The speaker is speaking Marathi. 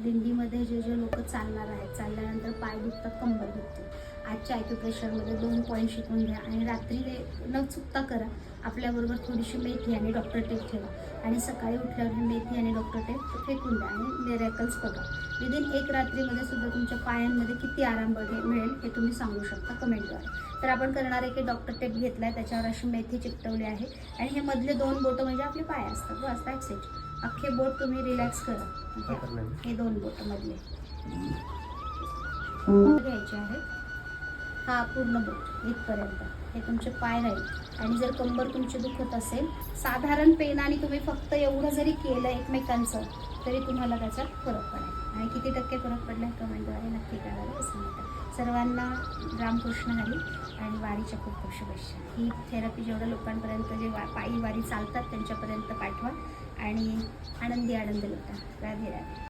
दिंडीमध्ये जे लोक चालणार आहेत, चालल्यानंतर पाय दुखतात, कंबर दुखते, आजच्या ॲक्युप्रेशरमध्ये 2 पॉईंट शिकून घ्या आणि रात्री न चुकता करा. आपल्याबरोबर थोडीशी मेथी आणि डॉक्टर टेप ठेवा आणि सकाळी उठल्यावर मेथी आणि डॉक्टर टेप फेकून द्या आणि मिरॅकल्स बघा. विदिन 1 रात्रीमध्ये सुद्धा तुमच्या पायांमध्ये किती आराम मिळेल हे तुम्ही सांगू शकता कमेंटद्वारे. तर आपण करणार आहे की डॉक्टर टेप घेतला आहे, त्याच्यावर अशी मेथी चिकटवली आहे आणि हे मधले 2 बोटं म्हणजे आपले पाय असतात, बस दॅट्स इट. अख्खे बोट तुम्ही रिलॅक्स करा. हे 2 बोट मधले घ्यायचे आहेत. हा पूर्ण बोट इथपर्यंत हे तुमचे पाय राहील आणि जर कंबर तुमची दुखत असेल, साधारण पेनाने तुम्ही फक्त एवढं जरी केलं एकमेकांचं तरी तुम्हाला त्याचा फरक पडेल. आणि किती टक्के फरक पडला कमेंटद्वारे नक्की कळायला असं म्हणतात. सर्वांना रामकृष्ण हरी आणि वारीच्या खूप खूप शुभेच्छा. ही थेरपी जेवढ्या लोकांपर्यंत जे पायी वारी चालतात त्यांच्यापर्यंत पाठवा आणि आनंदी आनंद लुटा. राधे राधे.